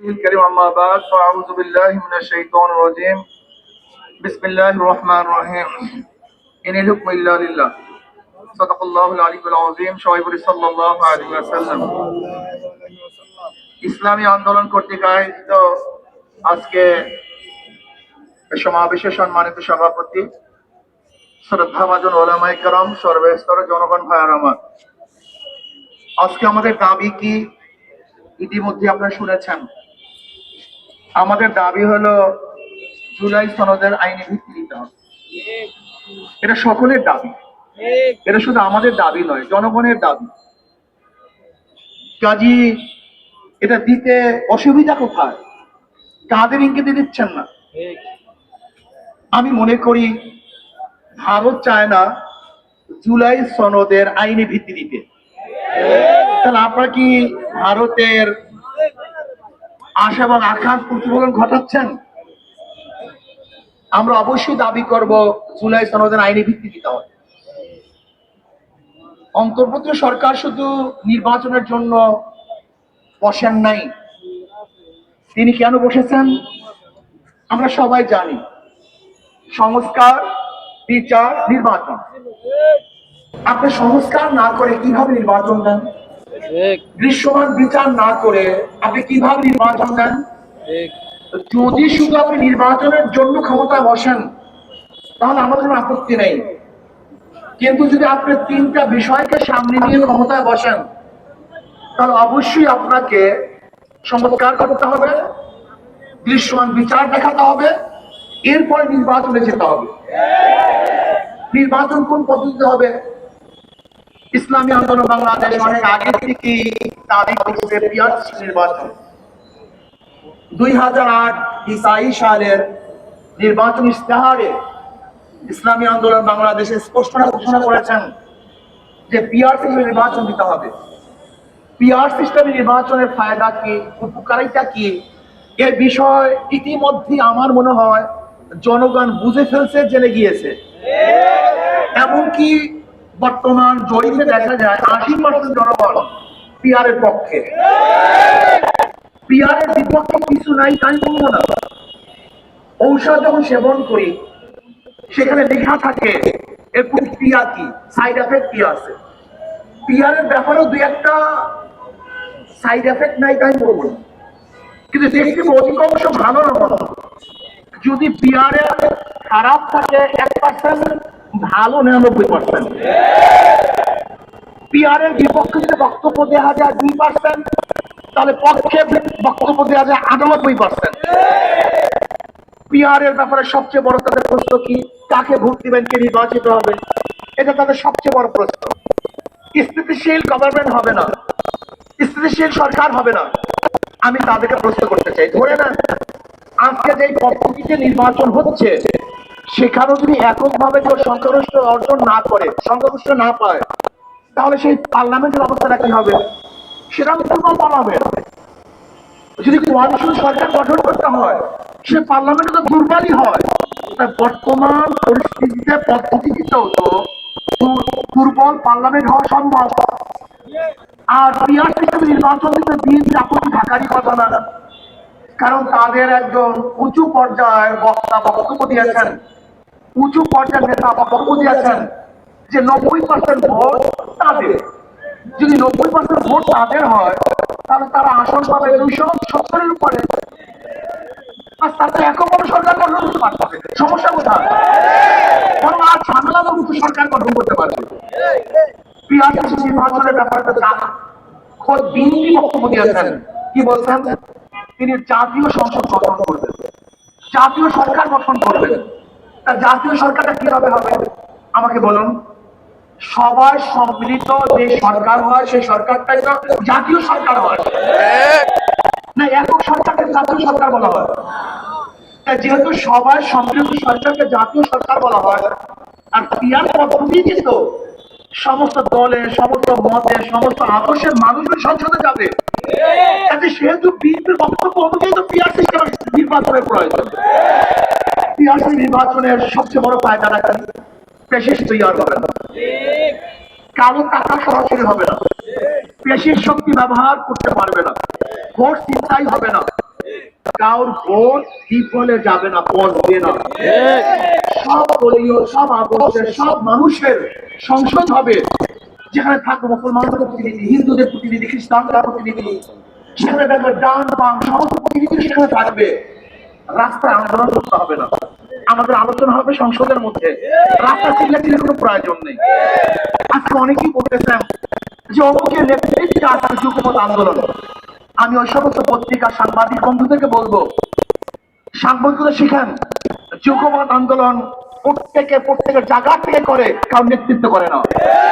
الكريم أما بعد فأعوذ بالله من الشيطان الرجيم بسم الله الرحمن الرحيم إن الحكم إلا لله صدق الله العلي العظيم شعيب صلى الله عليه وسلم ইসলামী আন্দোলন কর্তৃক আয়োজিত আজকে সমাবেশে সম্মানিত সভাপতি শ্রদ্ধাভাজন ওলামায়ে কেরাম সর্বস্তরের জনগণ ভাইয়ের আমার, আজকে আমাদের দাবি কি ইতিমধ্যে আপনারা শুনেছেন। আমাদের দাবি হলো জুলাই সনদের আইনি ভিত্তি দিতে হবে। এটা সকলের দাবি, এটা শুধু আমাদের দাবি নয়, জনগণের দাবি। কাজী এটা দিতে অসুবিধা কোথায়? কাদের ইঙ্গিতে দিচ্ছেন না? আমি মনে করি ভারত চায় না জুলাই সনদের আইনি ভিত্তি দিতে। তাহলে আপনারা কি ভারতের আশা এবং আকাঙ্ক্ষা প্রতিফলন ঘটাচ্ছেন? আমরা অবশ্যই দাবি করব জুলাই সনদের আইনি ভিত্তি দিতে হবে। অন্তর্বর্তী সরকার শুধু নির্বাচনের জন্য বসেন নাই, তিনি কেন বসেছেন আমরা সবাই জানি। সংস্কার, বিচার, নির্বাচন। আপনি সংস্কার না করে কিভাবে নির্বাচন দেন? দৃশ্যমান বিচার না করে আপনি কিভাবে নির্বাচন দেন? যদি শুধু আপনি নির্বাচনের জন্য ক্ষমতায় বসেন তাহলে আমাদের কোনো আপত্তি নেই, কিন্তু যদি আপনি তিনটা বিষয়কে সামনে নিয়ে ক্ষমতায় বসেন তাহলে অবশ্যই আপনাকে সংস্কার করতে হবে, দৃশ্যমান বিচার দেখাতে হবে, এরপরে নির্বাচনে যেতে হবে। নির্বাচন কোন পদ্ধতিতে হবে? ইসলামী আন্দোলন বাংলাদেশ অনেক আগে থেকে দাবি করছে পিয়ারসি নির্বাচন। 2008 সালের নির্বাচন ইশতেহারে ইসলামী আন্দোলন বাংলাদেশে স্পষ্ট ঘোষণা করেছেন যে পিয়ার সিস্টেমে নির্বাচন দিতে হবে। পিয়ার সিস্টেমে নির্বাচনের ফায়দা কি, উপকারিতা কি, এর বিষয় ইতিমধ্যে আমার মনে হয় জনগণ বুঝে ফেলছে, জেনে গিয়েছে। এমনকি বর্তমান জরিপে দেখা যায় 80% জনগণ পিয়ারের পক্ষে। পিয়ারের বিপক্ষে কিছু নাই তাই বলবো না। ঔষধ যখন সেবন করি সেখানে লেখা থাকে এর প্রতিক্রিয়া কি, সাইড এফেক্ট কি আছে। পিয়ারের ব্যাপারেও দুই একটা সাইড এফেক্ট নাই তাই বলবো না, কিন্তু দেখতে অধিকাংশ ভালো না। যদি পিয়ারে খারাপ থাকে 1%, ভালো 99%। পিয়ারের বিপক্ষে যদি বক্তব্য দেওয়া যায় 2%, তাহলে পক্ষে বক্তব্য দেওয়া যায় 98%। পিয়ারের ব্যাপারে সবচেয়ে বড় তাদের প্রশ্ন কি, কাকে ভোট দিবেন, কে নির্বাচিত হবে, এটা তাদের সবচেয়ে বড় প্রশ্ন। স্থিতিশীল গভর্নমেন্ট হবে না, স্থিতিশীল সরকার হবে না। আমি তাদেরকে প্রশ্ন করতে চাই, ধরে নেন আজকে যে পদ্ধতিতে নির্বাচন হচ্ছে সেখানেও যদি এককভাবে কেউ সংখ্যাগরিষ্ঠ অর্জন না করে, সংখ্যাগরিষ্ঠ না পায়, তাহলে সেই পার্লামেন্টের অবস্থাটা কি হবে? সেটা দুর্বল পালাবে। যদি কোয়ালিশন সরকার গঠন করতে হয় সে পার্লামেন্ট তো দুর্বলই হয়। তাই বর্তমান পরিস্থিতিতে পদ্ধতিতেও তো দুর্বল পার্লামেন্ট হওয়া সম্ভব। আর পিয়ার সিস্টেমে নির্বাচন দিতে বিএনপি আপত্তি থাকারই কথা না, কারণ তাদের একজন উঁচু পর্যায়ের বক্তা বক্তব্য দিয়েছেন, উঁচু পর্যায়ের নেতা বক্তব্য দিয়েছেন যে 90% ভোট তাদের। যদি 90% ভোট তাদের হয় তাহলে তারা আসন পাবে 270-এর উপরে। আর তাতে এককভাবে সরকার গঠন করতে পারবে, সমস্যা কোথায়? বরং আর ঝামেলা মুক্ত সরকার গঠন করতে পারবে। পিয়ারসি নির্বাচনের ব্যাপারে খোদ বিএনপি বক্তব্য দিয়েছেন। কি বলছেন? তিনি জাতীয় সংসদ গঠন করবেন, জাতীয় সরকার গঠন করবেন। তার জাতীয় সরকারটা কিভাবে হবে আমাকে বলুন? সবার সম্মিলিত যে সরকার হয় সেই সরকারটাই তো জাতীয় সরকার হয় না, একক সরকারকে জাতীয় সরকার বলা হয়। যেহেতু সবার সম্মিলিত সরকারকে জাতীয় সরকার বলা হয়, আর পিয়ার পদ্ধতি তো সমস্ত দলের, সমস্ত মতের, সমস্ত আদর্শের মানুষের সংসদে যাবে। সেহেতু বিএনপির বক্তব্য অনুযায়ী তো পিয়ার সিস্টেম নির্বাচনের প্রয়োজন। পিয়ারসি নির্বাচনের সবচেয়ে বড় ফায়দাটা কি? পেশিস তৈরি হবে না, কালো টাকা সরাসরি হবে না, পেশির শক্তি ব্যবহার করতে পারবে না, ভোট চিন্তাই হবে না, কাউর ভোট বিফলে যাবে না, পড়বে না। সব দলীয়, সব আদর্শের, সব মানুষের সংসদ হবে, যেখানে থাকবে মুসলমানদের প্রতিনিধি, হিন্দুদের প্রতিনিধি, খ্রিস্টানদের প্রতিনিধি, সেখানে দেখবে ডান বাম সমস্ত প্রতিনিধি সেখানে থাকবে। রাস্তায় আন্দোলন করতে হবে না, আমাদের আলোচনা হবে সংসদের মধ্যে। রাস্তা চিল্লাচিল্লির কোনো প্রয়োজন নেই। আজকে অনেকেই বলতেছেন যে অমুকের নেতৃত্বে আজকে যুগপৎ আন্দোলন। আমি ওই সমস্ত পত্রিকা সাংবাদিক বন্ধুদেরকে বলবো, সাংবাদিকতা শিখেন। যুগপৎ আন্দোলন প্রত্যেকের জায়গা থেকে করে, কারণ নেতৃত্ব করে না।